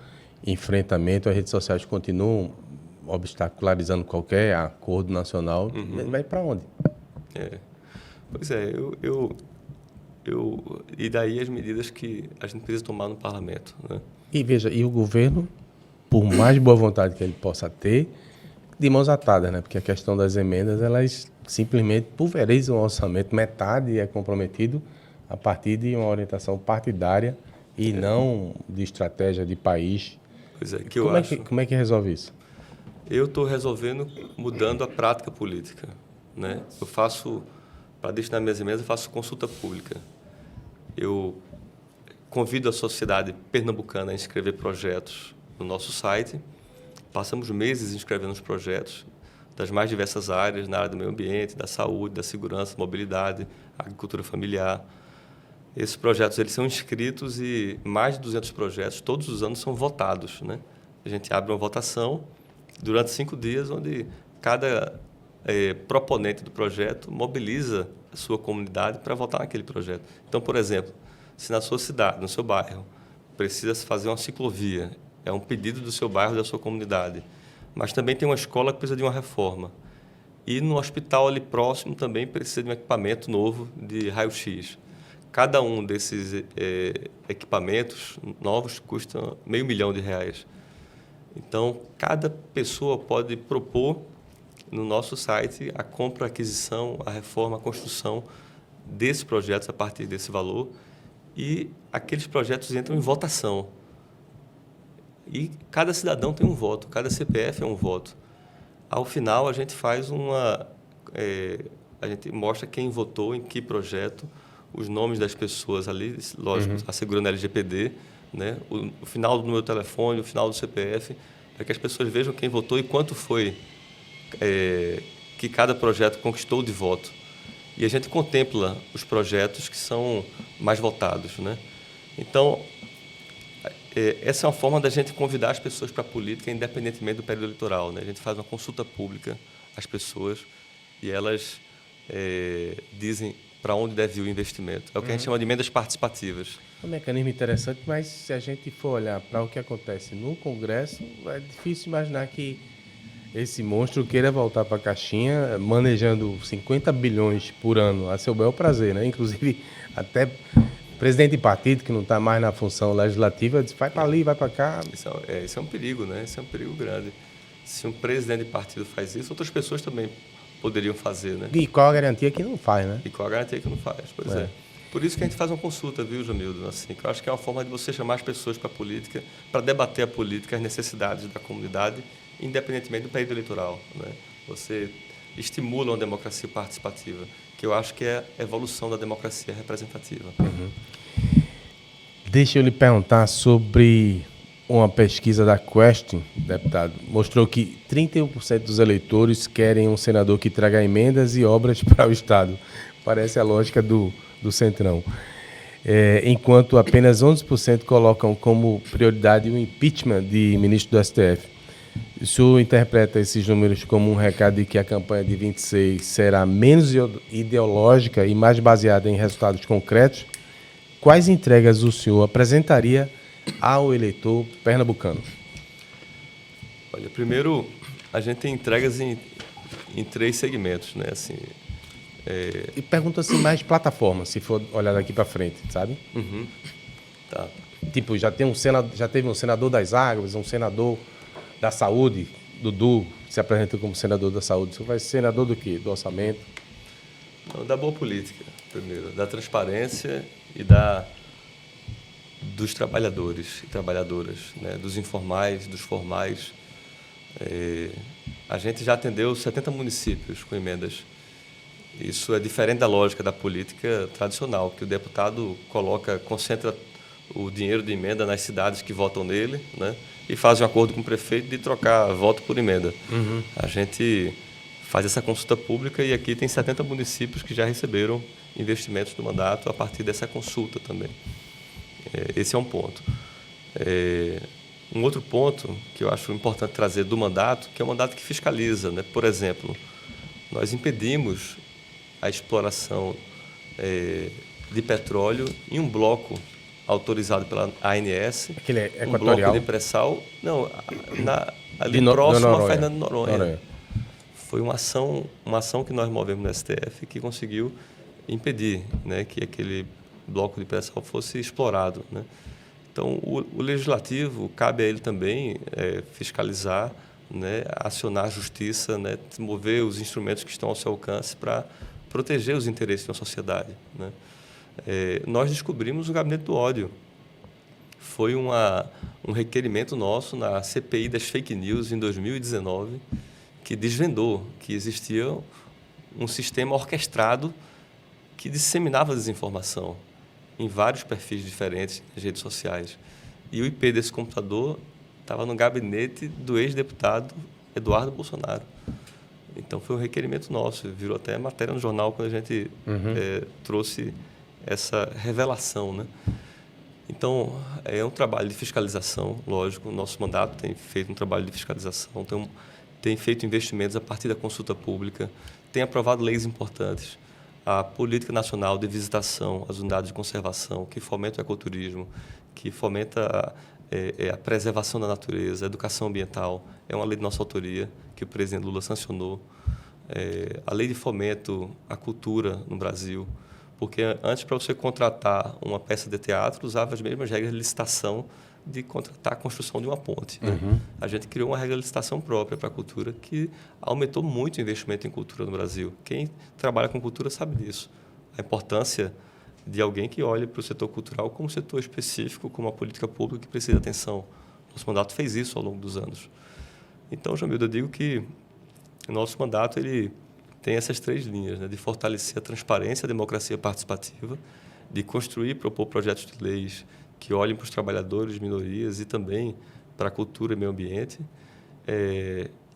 enfrentamento, as redes sociais continuam obstacularizando qualquer acordo nacional. Vai para onde? Pois é, e daí as medidas que a gente precisa tomar no parlamento, né? E veja, e o governo, por mais boa vontade que ele possa ter, de mãos atadas, né? Porque a questão das emendas, elas simplesmente pulverizam o orçamento, metade é comprometido a partir de uma orientação partidária e não de estratégia de país. Pois é, Como é que resolve isso? Eu estou resolvendo mudando a prática política, né? Eu faço, para destinar minhas emendas, eu faço consulta pública. Eu convido a sociedade pernambucana a inscrever projetos no nosso site. Passamos meses inscrevendo os projetos das mais diversas áreas, na área do meio ambiente, da saúde, da segurança, mobilidade, agricultura familiar. Esses projetos eles são inscritos e mais de 200 projetos, todos os anos, são votados, né? A gente abre uma votação durante 5 dias, onde cada proponente do projeto mobiliza a sua comunidade para votar naquele projeto. Então, por exemplo, se na sua cidade, no seu bairro, precisa se fazer uma ciclovia, é um pedido do seu bairro, da sua comunidade, mas também tem uma escola que precisa de uma reforma. E no hospital ali próximo também precisa de um equipamento novo de raio-x. Cada um desses equipamentos novos custa R$500 mil. Então, cada pessoa pode propor no nosso site a compra, a aquisição, a reforma, a construção desses projetos a partir desse valor, e aqueles projetos entram em votação. E cada cidadão tem um voto, cada CPF é um voto. Ao final, a gente faz a gente mostra quem votou em que projeto, os nomes das pessoas ali, lógico, assegurando a LGPD, né? O final do meu telefone, o final do CPF, para que as pessoas vejam quem votou e quanto foi que cada projeto conquistou de voto. E a gente contempla os projetos que são mais votados, né? Então, essa é uma forma da gente convidar as pessoas para a política, independentemente do período eleitoral, né? A gente faz uma consulta pública às pessoas e elas dizem para onde deve ir o investimento. É o que a gente chama de emendas participativas. É um mecanismo interessante, mas se a gente for olhar para o que acontece no Congresso, é difícil imaginar que esse monstro queira voltar para a caixinha manejando 50 bilhões por ano a seu bel prazer, né? Inclusive, até presidente de partido que não está mais na função legislativa diz, vai para ali, vai para cá. Isso é um perigo, né? Isso é um perigo grande. Se um presidente de partido faz isso, outras pessoas também poderiam fazer, né? E qual a garantia que não faz, né? E qual a garantia que não faz, pois é. Por isso que a gente faz uma consulta, viu, Jamildo? Assim, que eu acho que é uma forma de você chamar as pessoas para a política, para debater a política, as necessidades da comunidade, independentemente do período eleitoral, né? Você estimula uma democracia participativa, que eu acho que é a evolução da democracia representativa. Deixa eu lhe perguntar sobre uma pesquisa da Quest, deputado, mostrou que 31% dos eleitores querem um senador que traga emendas e obras para o Estado. Parece a lógica do Centrão. Enquanto apenas 11% colocam como prioridade o impeachment de ministro do STF. O senhor interpreta esses números como um recado de que a campanha de 26 será menos ideológica e mais baseada em resultados concretos? Quais entregas o senhor apresentaria ao eleitor pernambucano? Olha, primeiro, a gente tem entregas em 3 segmentos, né? Assim, E pergunta assim mais plataforma, se for olhar daqui para frente, sabe? Tá. Tipo, já teve um senador das águas, um senador da saúde, Dudu se apresenta como senador da saúde. Você vai ser senador do quê? Do orçamento? Não, da boa política, primeiro, da transparência e dos trabalhadores e trabalhadoras, né? Dos informais, dos formais. A gente já atendeu 70 municípios com emendas. Isso é diferente da lógica da política tradicional, que o deputado concentra o dinheiro de emenda nas cidades que votam nele, né? E faz um acordo com o prefeito de trocar voto por emenda. A gente faz essa consulta pública e aqui tem 70 municípios que já receberam investimentos do mandato a partir dessa consulta também. Esse é um ponto. um outro ponto que eu acho importante trazer do mandato, que é o mandato que fiscaliza, né? Por exemplo, nós impedimos a exploração de petróleo em um bloco autorizado pela ANS, Aquele é um bloco equatorial? de pré-sal, não, ali De próximo a Noronha. Fernando de Noronha. Noronha. Foi uma ação que nós movemos no STF que conseguiu impedir, né, que aquele bloco de pré-sal fosse explorado, né? Então, o legislativo, cabe a ele também fiscalizar, né, acionar a justiça, né, desenvolver os instrumentos que estão ao seu alcance para proteger os interesses da sociedade, né? Nós descobrimos o gabinete do ódio. Foi um requerimento nosso na CPI das fake news em 2019, que desvendou que existia um sistema orquestrado que disseminava desinformação em vários perfis diferentes nas redes sociais. E o IP desse computador estava no gabinete do ex-deputado Eduardo Bolsonaro. Então, foi um requerimento nosso, virou até matéria no jornal quando a gente trouxe essa revelação, né? Então, é um trabalho de fiscalização, lógico, o nosso mandato tem feito um trabalho de fiscalização, tem feito investimentos a partir da consulta pública, tem aprovado leis importantes, a Política Nacional de Visitação às Unidades de Conservação, que fomenta o ecoturismo, que fomenta a preservação da natureza, a educação ambiental, é uma lei de nossa autoria, que o presidente Lula sancionou, a lei de fomento à cultura no Brasil, porque antes, para você contratar uma peça de teatro, usava as mesmas regras de licitação de contratar a construção de uma ponte, né? A gente criou uma regra de licitação própria para a cultura que aumentou muito o investimento em cultura no Brasil. Quem trabalha com cultura sabe disso. A importância de alguém que olhe para o setor cultural como um setor específico, como uma política pública que precisa de atenção. Nosso mandato fez isso ao longo dos anos. Então, Jamildo, eu digo que o nosso mandato ele tem essas 3 linhas, né? De fortalecer a transparência, a democracia participativa, de construir e propor projetos de leis que olhem para os trabalhadores, minorias e também para a cultura e meio ambiente,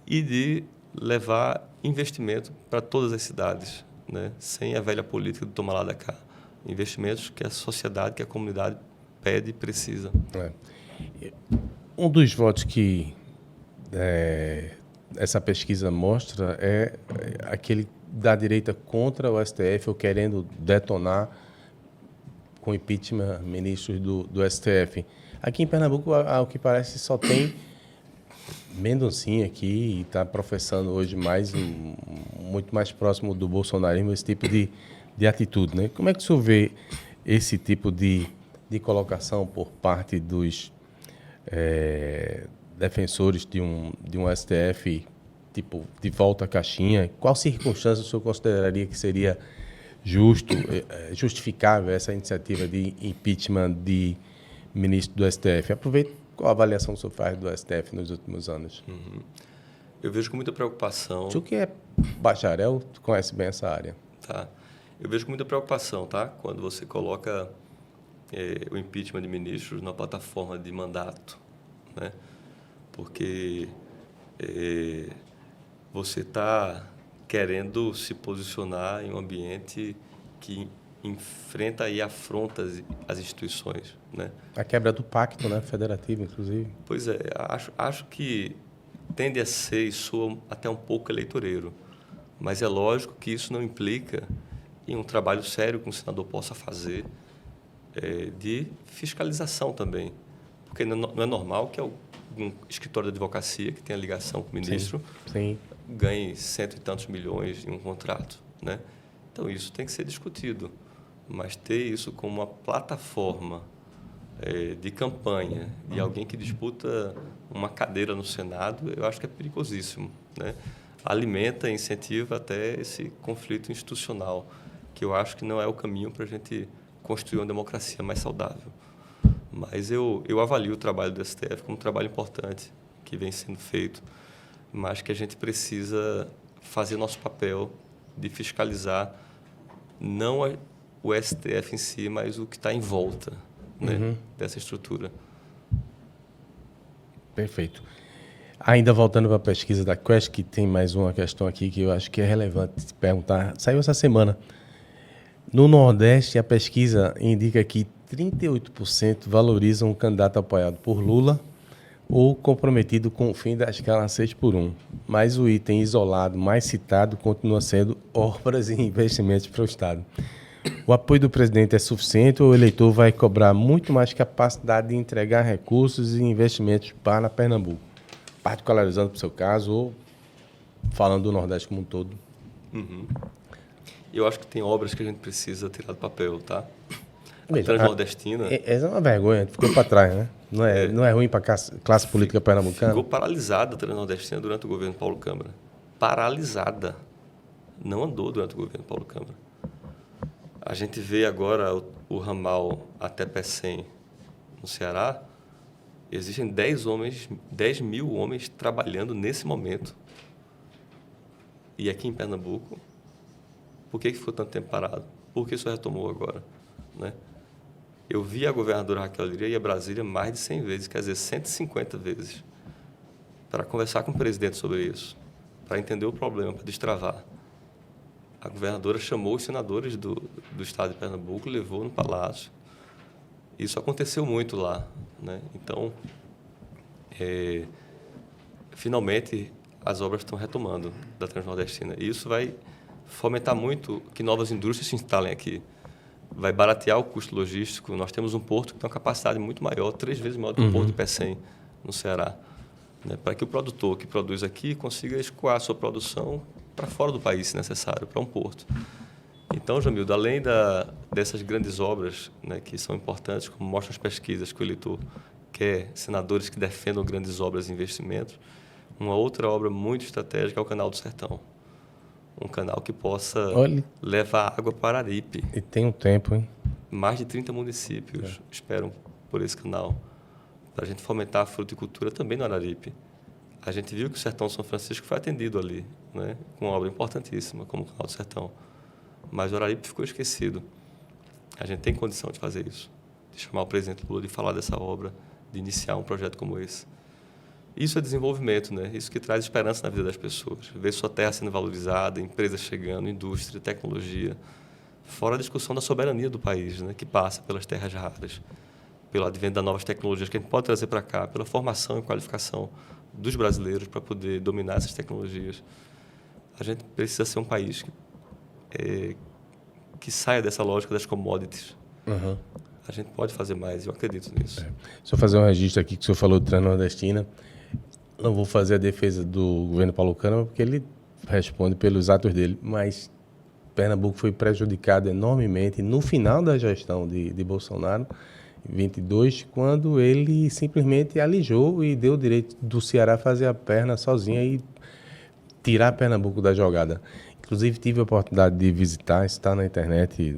e de levar investimento para todas as cidades, né? Sem a velha política do toma lá da cá. Investimentos que a sociedade, que a comunidade pede e precisa. Um dos votos que essa pesquisa mostra é aquele da direita contra o STF ou querendo detonar com impeachment ministros do STF. Aqui em Pernambuco, ao que parece, só tem Mendoncinha aqui e está professando hoje muito mais próximo do bolsonarismo esse tipo de atitude, né? Como é que o senhor vê esse tipo de colocação por parte dos defensores de um STF tipo de volta à caixinha? Qual circunstância o senhor consideraria que seria justificável essa iniciativa de impeachment de ministro do STF? Aproveito, qual a avaliação que o senhor faz do STF nos últimos anos? Eu vejo com muita preocupação... O senhor que é bacharel, conhece bem essa área. Tá. Eu vejo com muita preocupação, tá? Quando você coloca o impeachment de ministros na plataforma de mandato, né? Porque você está querendo se posicionar em um ambiente que enfrenta e afronta as instituições, né? A quebra do pacto, né, federativo, inclusive. Pois é, acho que tende a ser e soa até um pouco eleitoreiro, mas é lógico que isso não implica em um trabalho sério que um senador possa fazer de fiscalização também, porque não é normal que um escritório de advocacia que tenha ligação com o ministro ganhe 100 e tantos milhões em um contrato, né? Então, isso tem que ser discutido, mas ter isso como uma plataforma de campanha de alguém que disputa uma cadeira no Senado, eu acho que é perigosíssimo, né? Alimenta, incentiva até esse conflito institucional, que eu acho que não é o caminho para a gente construir uma democracia mais saudável. Mas eu avalio o trabalho do STF como um trabalho importante que vem sendo feito, mas que a gente precisa fazer nosso papel de fiscalizar não o STF em si, mas o que está em volta, né, dessa estrutura. Perfeito. Ainda voltando para a pesquisa da Quest, que tem mais uma questão aqui que eu acho que é relevante se perguntar. Saiu essa semana. No Nordeste, a pesquisa indica que 38% valorizam um candidato apoiado por Lula, ou comprometido com o fim da escala 6x1. Mas o item isolado mais citado continua sendo obras e investimentos para o Estado. O apoio do presidente é suficiente ou o eleitor vai cobrar muito mais capacidade de entregar recursos e investimentos para Pernambuco? Particularizando para o seu caso ou falando do Nordeste como um todo? Eu acho que tem obras que a gente precisa tirar do papel, tá? A Veja, Transnordestina essa é uma vergonha, ficou para trás, né? Não é ruim para a classe política pernambucana? ficou paralisada a Transnordestina durante o governo Paulo Câmara. Paralisada. Não andou durante o governo Paulo Câmara. A gente vê agora o ramal até Pecém, no Ceará. Existem 10 mil homens trabalhando nesse momento. E aqui em Pernambuco, por que ficou tanto tempo parado? Por que isso retomou agora? Né? Eu vi a governadora Raquel Lira ir a Brasília mais de 100 vezes, quer dizer, 150 vezes, para conversar com o presidente sobre isso, para entender o problema, para destravar. A governadora chamou os senadores do estado de Pernambuco, levou no palácio. Isso aconteceu muito lá, né? Então, finalmente, as obras estão retomando da Transnordestina. E isso vai fomentar muito que novas indústrias se instalem aqui. Vai baratear o custo logístico. Nós temos um porto que tem uma capacidade muito maior, 3 vezes maior do que o Porto de Pecém, no Ceará. Né? Para que o produtor que produz aqui consiga escoar a sua produção para fora do país, se necessário, para um porto. Então, Jamildo, além dessas grandes obras, né, que são importantes, como mostram as pesquisas que o eleitor quer, senadores que defendam grandes obras e investimentos, uma outra obra muito estratégica é o Canal do Sertão. Um canal que possa levar água para Araripe. E tem um tempo, hein? Mais de 30 municípios esperam por esse canal, para a gente fomentar a fruticultura também no Araripe. A gente viu que o Sertão São Francisco foi atendido ali, né, com uma obra importantíssima, como o Canal do Sertão. Mas o Araripe ficou esquecido. A gente tem condição de fazer isso, de chamar o presidente Lula, de falar dessa obra, de iniciar um projeto como esse. Isso é desenvolvimento, né? Isso que traz esperança na vida das pessoas. Ver sua terra sendo valorizada, empresas chegando, indústria, tecnologia. Fora a discussão da soberania do país, né? Que passa pelas terras raras, pelo advento das novas tecnologias que a gente pode trazer para cá, pela formação e qualificação dos brasileiros para poder dominar essas tecnologias. A gente precisa ser um país que saia dessa lógica das commodities. A gente pode fazer mais, eu acredito nisso. Deixa eu fazer um registro aqui que o senhor falou de Transnordestina. Não vou fazer a defesa do governo Paulo Câmara, porque ele responde pelos atos dele, mas Pernambuco foi prejudicado enormemente no final da gestão de Bolsonaro, em 22, quando ele simplesmente alijou e deu o direito do Ceará fazer a perna sozinha e tirar Pernambuco da jogada. Inclusive, tive a oportunidade de visitar, está na internet,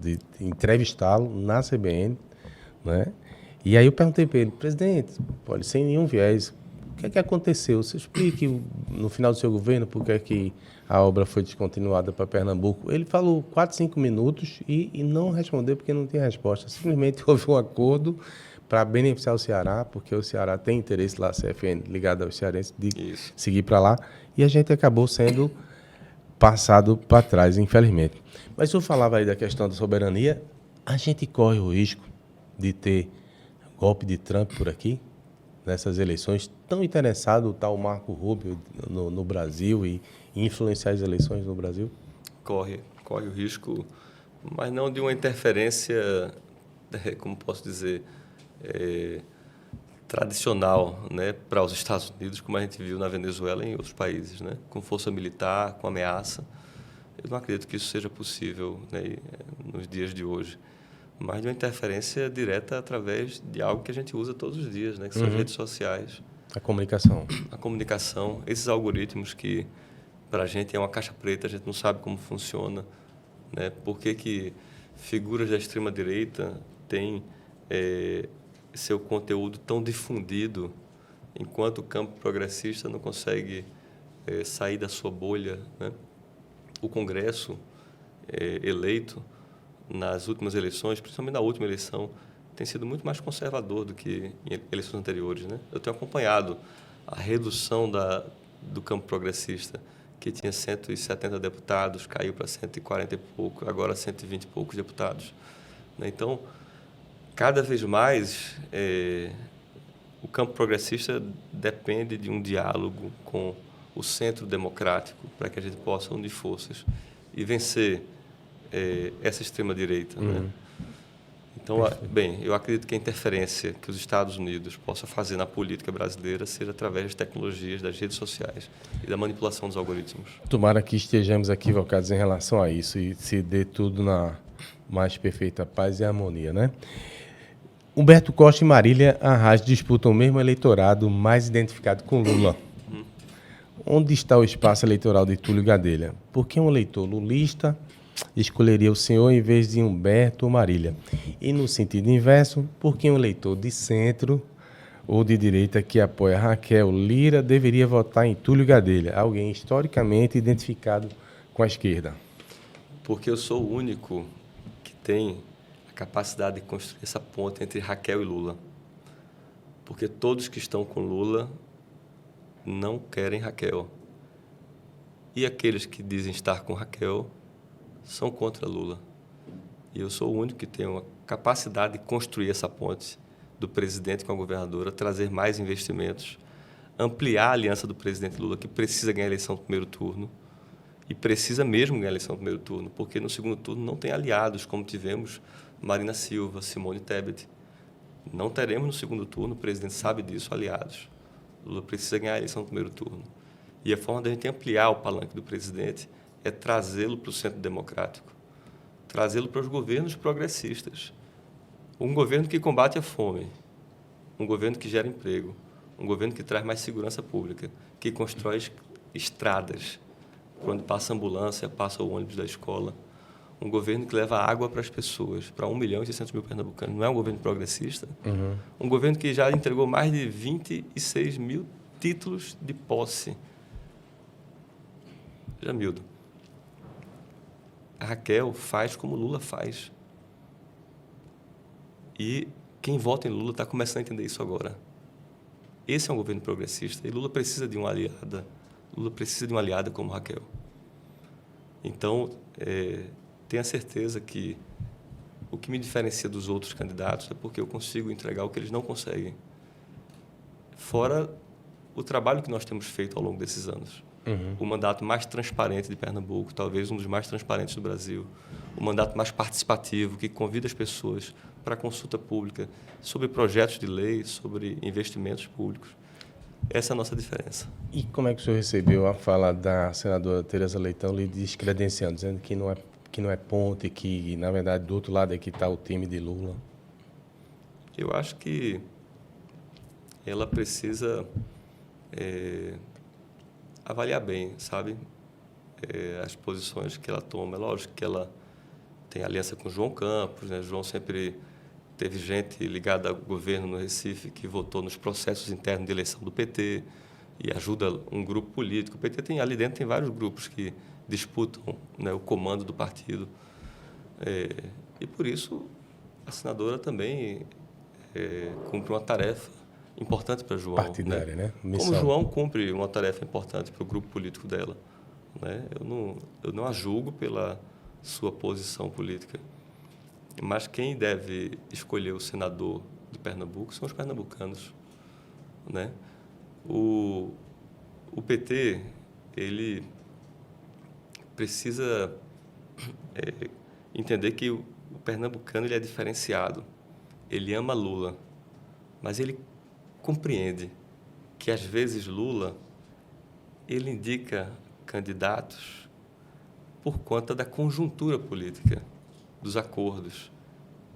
de entrevistá-lo na CBN, né? E aí eu perguntei para ele, presidente, pode sem nenhum viés, o que é que aconteceu? Você explique no final do seu governo por que é que a obra foi descontinuada para Pernambuco. Ele falou 4, 5 minutos e não respondeu porque não tinha resposta. Simplesmente houve um acordo para beneficiar o Ceará, porque o Ceará tem interesse lá, a CFN, ligada aos cearenses, de seguir para lá. E a gente acabou sendo passado para trás, infelizmente. Mas o senhor falava aí da questão da soberania, a gente corre o risco de ter golpe de Trump por aqui, nessas eleições, tão interessado o tal Marco Rubio no Brasil e influenciar as eleições no Brasil? Corre o risco, mas não de uma interferência, como posso dizer, tradicional, né, para os Estados Unidos, como a gente viu na Venezuela e em outros países, né, com força militar, com ameaça. Eu não acredito que isso seja possível, né, nos dias de hoje, mas de uma interferência direta através de algo que a gente usa todos os dias, né, que são as redes sociais. A comunicação. A comunicação, esses algoritmos que para a gente é uma caixa preta, a gente não sabe como funciona, né, por que figuras da extrema-direita têm seu conteúdo tão difundido, enquanto o campo progressista não consegue sair da sua bolha, né? O Congresso eleito nas últimas eleições, principalmente na última eleição, tem sido muito mais conservador do que em eleições anteriores, né? Eu tenho acompanhado a redução do campo progressista, que tinha 170 deputados, caiu para 140 e pouco, agora 120 e poucos deputados, né? Então, cada vez mais o campo progressista depende de um diálogo com o centro democrático para que a gente possa unir forças e vencer essa extrema-direita. Né? Então, bem, eu acredito que a interferência que os Estados Unidos possam fazer na política brasileira seja através das tecnologias, das redes sociais e da manipulação dos algoritmos. Tomara que estejamos equivocados em relação a isso e se dê tudo na mais perfeita paz e harmonia, né? Humberto Costa e Marília Arraes disputam o mesmo eleitorado mais identificado com Lula. Onde está o espaço eleitoral de Túlio Gadelha? Por que um eleitor lulista escolheria o senhor em vez de Humberto ou Marília? E no sentido inverso, por que um eleitor de centro ou de direita que apoia Raquel Lira deveria votar em Túlio Gadelha, alguém historicamente identificado com a esquerda? Porque eu sou o único que tem a capacidade de construir essa ponte entre Raquel e Lula. Porque todos que estão com Lula não querem Raquel. E aqueles que dizem estar com Raquel são contra Lula. E eu sou o único que tem uma capacidade de construir essa ponte do presidente com a governadora, trazer mais investimentos, ampliar a aliança do presidente Lula, que precisa ganhar a eleição no primeiro turno, e precisa mesmo ganhar a eleição no primeiro turno, porque no segundo turno não tem aliados, como tivemos Marina Silva, Simone Tebet. Não teremos no segundo turno, o presidente sabe disso, aliados. Lula precisa ganhar a eleição no primeiro turno. E a forma da gente ampliar o palanque do presidente é trazê-lo para o centro democrático, trazê-lo para os governos progressistas. Um governo que combate a fome, um governo que gera emprego, um governo que traz mais segurança pública, que constrói estradas, por onde passa a ambulância, passa o ônibus da escola. Um governo que leva água para as pessoas, para 1.600.000 pernambucanos. Não é um governo progressista. Um governo que já entregou mais de 26 mil títulos de posse. Jamildo, a Raquel faz como Lula faz. E quem vota em Lula está começando a entender isso agora. Esse é um governo progressista e Lula precisa de uma aliada. Lula precisa de uma aliada como Raquel. Então, tenha certeza que o que me diferencia dos outros candidatos é porque eu consigo entregar o que eles não conseguem. Fora o trabalho que nós temos feito ao longo desses anos. O mandato mais transparente de Pernambuco, talvez um dos mais transparentes do Brasil. O mandato mais participativo, que convida as pessoas para consulta pública sobre projetos de lei, sobre investimentos públicos. Essa é a nossa diferença. E como é que o senhor recebeu a fala da senadora Tereza Leitão lhe descredenciando, dizendo que não é ponte, que, na verdade, do outro lado é que está o time de Lula? Eu acho que ela precisa avaliar bem, sabe? As posições que ela toma. É lógico que ela tem aliança com João Campos, né? João sempre teve gente ligada ao governo no Recife que votou nos processos internos de eleição do PT e ajuda um grupo político. O PT ali dentro tem vários grupos que disputam, né, o comando do partido. E por isso a senadora também cumpre uma tarefa importante para João. Partidária, né? Missão. Como João cumpre uma tarefa importante para o grupo político dela. Né? Eu não a julgo pela sua posição política. Mas quem deve escolher o senador de Pernambuco são os pernambucanos. Né? O PT, ele precisa entender que o pernambucano ele é diferenciado. Ele ama Lula, mas ele compreende que, às vezes, Lula ele indica candidatos por conta da conjuntura política, dos acordos,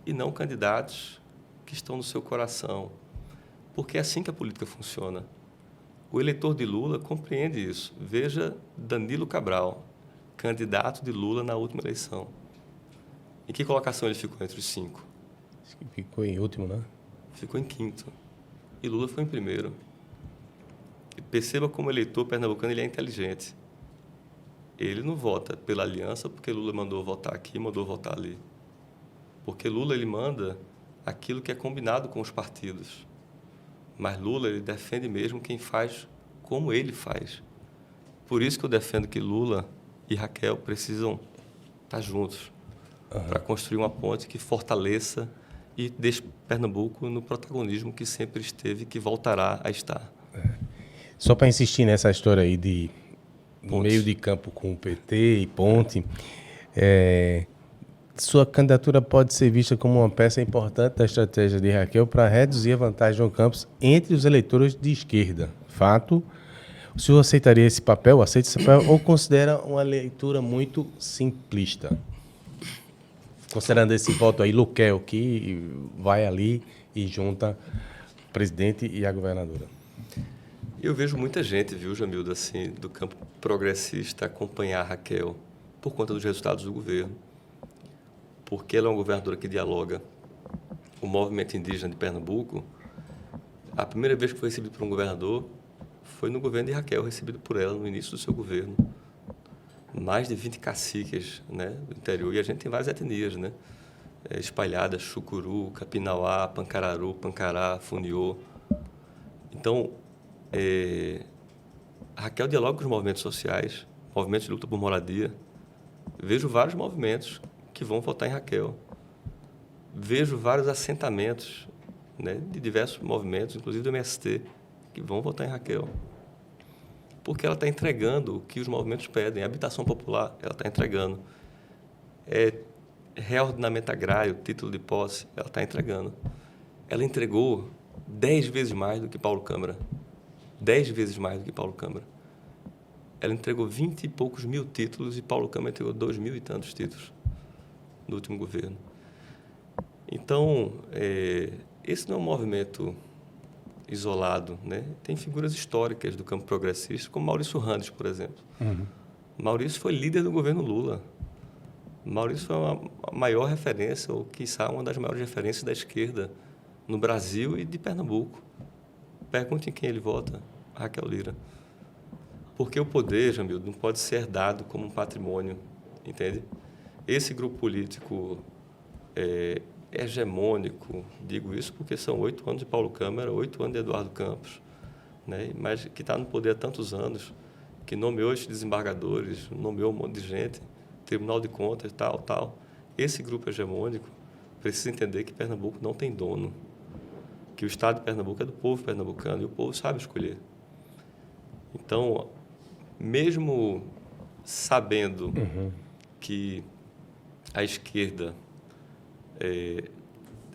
e não candidatos que estão no seu coração, porque é assim que a política funciona. O eleitor de Lula compreende isso. Veja Danilo Cabral, candidato de Lula na última eleição. Em que colocação ele ficou entre os 5? Acho que ficou em último, né? Ficou em 5º. E Lula foi em 1º. E perceba como o eleitor pernambucano ele é inteligente. Ele não vota pela aliança porque Lula mandou votar aqui, mandou votar ali. Porque Lula ele manda aquilo que é combinado com os partidos. Mas Lula ele defende mesmo quem faz como ele faz. Por isso que eu defendo que Lula e Raquel precisam estar juntos para construir uma ponte que fortaleça e deixe Pernambuco no protagonismo que sempre esteve e que voltará a estar. Só para insistir nessa história aí de Pontes. meio de campo com o PT e ponte, sua candidatura pode ser vista como uma peça importante da estratégia de Raquel para reduzir a vantagem de João Campos entre os eleitores de esquerda. Fato. O senhor aceitaria esse papel, aceita esse papel, ou considera uma leitura muito simplista? Considerando esse voto aí, Luquel, que vai ali e junta o presidente e a governadora. Eu vejo muita gente, viu, Jamildo, assim, do campo progressista acompanhar a Raquel por conta dos resultados do governo. Porque ela é uma governadora que dialoga. O movimento indígena de Pernambuco, a primeira vez que foi recebido por um governador foi no governo de Raquel, recebido por ela no início do seu governo. Mais de 20 caciques, né, do interior, e a gente tem várias etnias, né, espalhadas, Chucuru, Capinauá, Pancararu, Pancará, Funiô. Então, a Raquel dialoga com os movimentos sociais, movimentos de luta por moradia. Vejo vários movimentos que vão votar em Raquel. Vejo vários assentamentos, né, de diversos movimentos, inclusive do MST, que vão votar em Raquel. Porque ela está entregando o que os movimentos pedem. A habitação popular, ela está entregando. Reordenamento agrário, título de posse, ela está entregando. Ela entregou 10 vezes mais do que Paulo Câmara. 10 vezes mais do que Paulo Câmara. Ela entregou 20 e poucos mil títulos e Paulo Câmara entregou 2.000 e tantos títulos no último governo. Então, esse não é um movimento isolado, né? Tem figuras históricas do campo progressista, como Maurício Randes, por exemplo. Uhum. Maurício foi líder do governo Lula. Maurício foi a maior referência, ou quiçá uma das maiores referências da esquerda no Brasil e de Pernambuco. Pergunte em quem ele vota, Raquel Lira. Porque o poder, Jamildo, não pode ser herdado como um patrimônio, entende? Esse grupo político hegemônico, digo isso porque são 8 anos de Paulo Câmara, 8 anos de Eduardo Campos, né? Mas que está no poder há tantos anos, que nomeou esses desembargadores, nomeou um monte de gente, Tribunal de Contas, tal. Esse grupo hegemônico precisa entender que Pernambuco não tem dono, que o Estado de Pernambuco é do povo pernambucano e o povo sabe escolher. Então, mesmo sabendo que a esquerda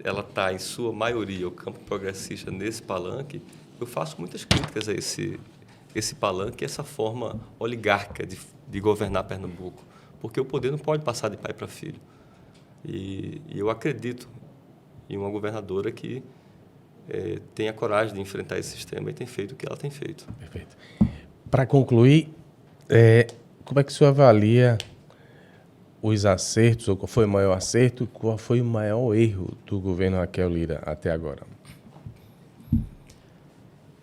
ela está, em sua maioria, o campo progressista nesse palanque, eu faço muitas críticas a esse palanque, essa forma oligárquica de governar Pernambuco, porque o poder não pode passar de pai para filho. E eu acredito em uma governadora que tenha coragem de enfrentar esse sistema e tem feito o que ela tem feito. Perfeito. Para concluir, como é que o senhor avalia os acertos, ou qual foi o maior acerto, qual foi o maior erro do governo Raquel Lira até agora?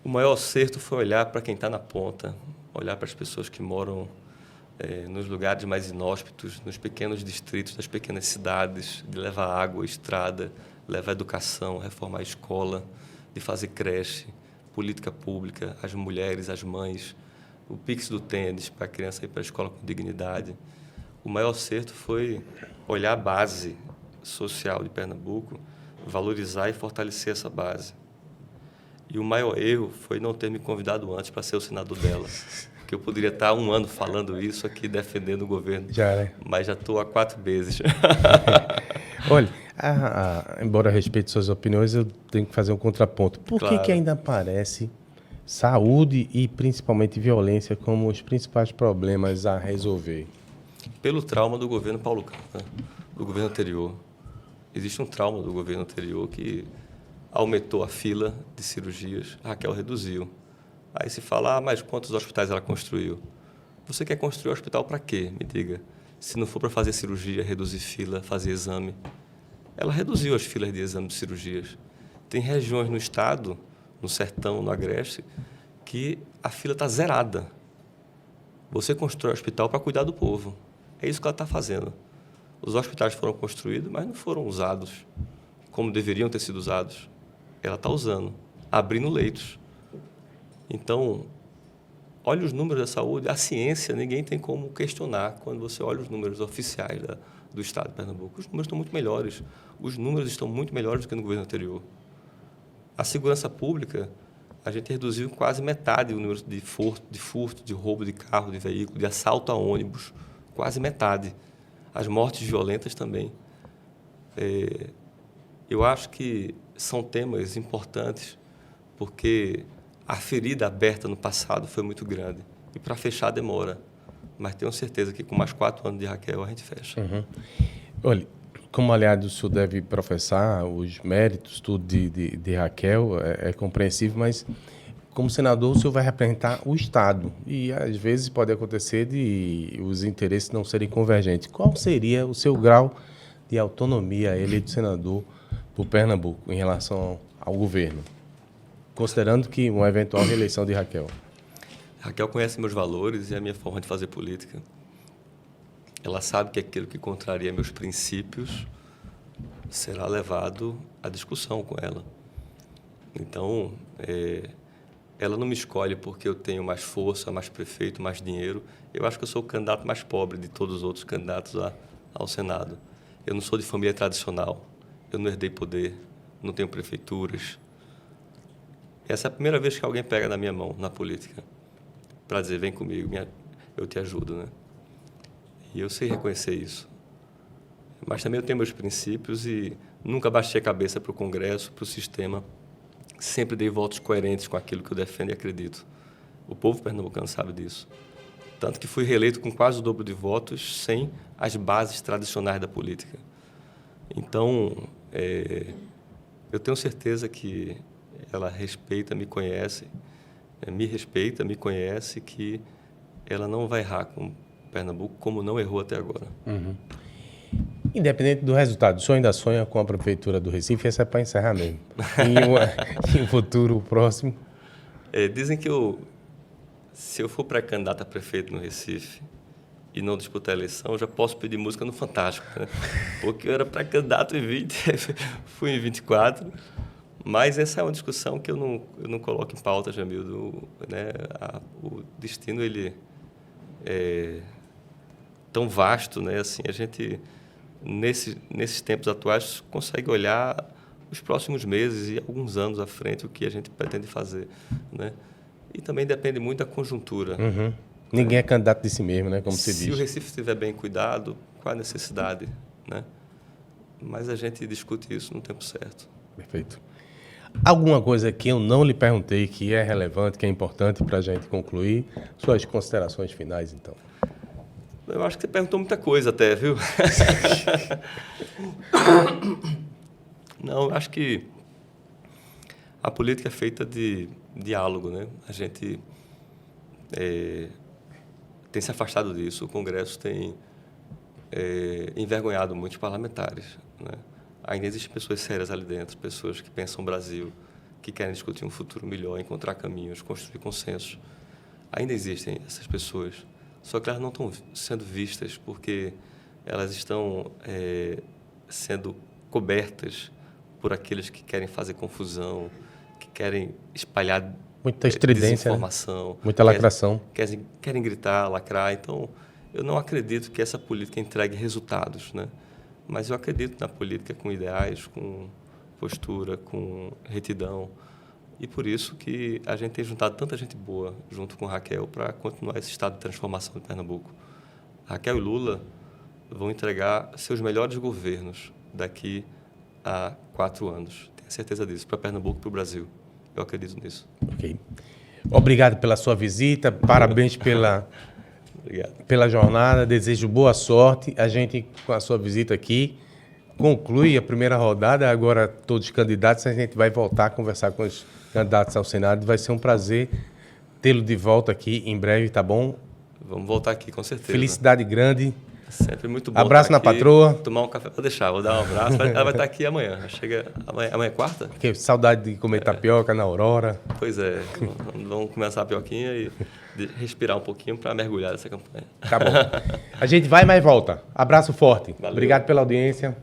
O maior acerto foi olhar para quem está na ponta, olhar para as pessoas que moram nos lugares mais inóspitos, nos pequenos distritos, nas pequenas cidades, de levar água, estrada, levar educação, reformar a escola, de fazer creche, política pública, as mulheres, as mães, o Pix do tênis para a criança ir para a escola com dignidade. O maior acerto foi olhar a base social de Pernambuco, valorizar e fortalecer essa base. E o maior erro foi não ter me convidado antes para ser o senador dela, porque eu poderia estar 1 ano falando isso aqui, defendendo o governo, mas já estou há 4 meses. Olha, embora eu respeite suas opiniões, eu tenho que fazer um contraponto. Por Claro. que ainda aparece saúde e principalmente violência como os principais problemas a resolver? Pelo trauma do governo Paulo Câmara, do governo anterior. Existe um trauma do governo anterior que aumentou a fila de cirurgias, a Raquel reduziu. Aí se fala, mas quantos hospitais ela construiu? Você quer construir um hospital para quê? Me diga. Se não for para fazer cirurgia, reduzir fila, fazer exame. Ela reduziu as filas de exame de cirurgias. Tem regiões no estado, no sertão, no agreste, que a fila está zerada. Você constrói um hospital para cuidar do povo. É isso que ela está fazendo. Os hospitais foram construídos, mas não foram usados como deveriam ter sido usados. Ela está usando, abrindo leitos. Então, olha os números da saúde. A ciência, ninguém tem como questionar quando você olha os números oficiais do Estado de Pernambuco. Os números estão muito melhores. Os números estão muito melhores do que no governo anterior. A segurança pública, a gente reduziu quase metade o número de furto, de roubo de carro, de veículo, de assalto a ônibus. Quase metade. As mortes violentas também. Eu acho que são temas importantes porque a ferida aberta no passado foi muito grande. E para fechar demora. Mas tenho certeza que com mais 4 anos de Raquel a gente fecha. Uhum. Olha, como aliado o senhor deve professar os méritos tudo de Raquel, é compreensível, mas como senador o senhor vai representar o Estado. E às vezes pode acontecer de os interesses não serem convergentes. Qual seria o seu grau de autonomia eleito senador por Pernambuco em relação ao governo? Considerando que uma eventual reeleição de Raquel. Raquel conhece meus valores e a minha forma de fazer política. Ela sabe que aquilo que contraria meus princípios será levado à discussão com ela. Então, ela não me escolhe porque eu tenho mais força, mais prefeito, mais dinheiro. Eu acho que eu sou o candidato mais pobre de todos os outros candidatos ao Senado. Eu não sou de família tradicional. Eu não herdei poder, não tenho prefeituras. Essa é a primeira vez que alguém pega na minha mão, na política, para dizer, vem comigo, eu te ajudo, né? E eu sei reconhecer isso. Mas também eu tenho meus princípios e nunca baixei a cabeça para o Congresso, para o sistema. Sempre dei votos coerentes com aquilo que eu defendo e acredito. O povo pernambucano sabe disso. Tanto que fui reeleito com quase o dobro de votos, sem as bases tradicionais da política. Então, eu tenho certeza que ela respeita, me respeita, me conhece, que ela não vai errar com Pernambuco como não errou até agora. Uhum. Independente do resultado, o senhor ainda sonha com a Prefeitura do Recife? Essa é para encerrar mesmo. Em um futuro próximo? Dizem que se eu for pré-candidato a prefeito no Recife e não disputar a eleição, eu já posso pedir música no Fantástico, né? Porque eu era pré-candidato em 20, fui em 24, mas essa é uma discussão que eu não coloco em pauta, Jamildo, né? O destino, ele é tão vasto, né? Assim, a gente, nesses tempos atuais, consegue olhar os próximos meses e alguns anos à frente o que a gente pretende fazer, né? E também depende muito da conjuntura. Uhum. Ninguém é candidato de si mesmo, né? Como se diz. Se o Recife estiver bem cuidado, qual a necessidade, né? Mas a gente discute isso no tempo certo. Perfeito. Alguma coisa que eu não lhe perguntei que é relevante, que é importante para a gente concluir? Suas considerações finais, então. Eu acho que você perguntou muita coisa até, viu? Não, acho que a política é feita de diálogo, né? A gente tem se afastado disso. O Congresso tem envergonhado muitos parlamentares, né? Ainda existem pessoas sérias ali dentro, pessoas que pensam o Brasil, que querem discutir um futuro melhor, encontrar caminhos, construir consensos. Ainda existem essas pessoas, só que elas não estão sendo vistas porque elas estão sendo cobertas por aqueles que querem fazer confusão, que querem espalhar muita estridência, desinformação, né? Muita lacração. Querem gritar, lacrar. Então, eu não acredito que essa política entregue resultados, né? Mas eu acredito na política com ideais, com postura, com retidão. E por isso que a gente tem juntado tanta gente boa junto com Raquel para continuar esse estado de transformação de Pernambuco. Raquel e Lula vão entregar seus melhores governos daqui a 4 anos. Tenho certeza disso, para Pernambuco e para o Brasil. Eu acredito nisso. Ok. Obrigado pela sua visita, parabéns pela jornada, desejo boa sorte. A gente, com a sua visita aqui, conclui a primeira rodada, agora todos os candidatos, a gente vai voltar a conversar com os candidatos ao Senado. Vai ser um prazer tê-lo de volta aqui em breve, tá bom? Vamos voltar aqui, com certeza. Felicidade grande. Sempre muito bom. Abraço na patroa. Tomar um café para deixar, vou dar um abraço. Ela vai estar aqui amanhã. Chega amanhã é quarta? Que saudade de comer tapioca na Aurora. Pois é. Vamos começar a tapioquinha e respirar um pouquinho para mergulhar nessa campanha. Tá bom. A gente vai, mas volta. Abraço forte. Valeu. Obrigado pela audiência.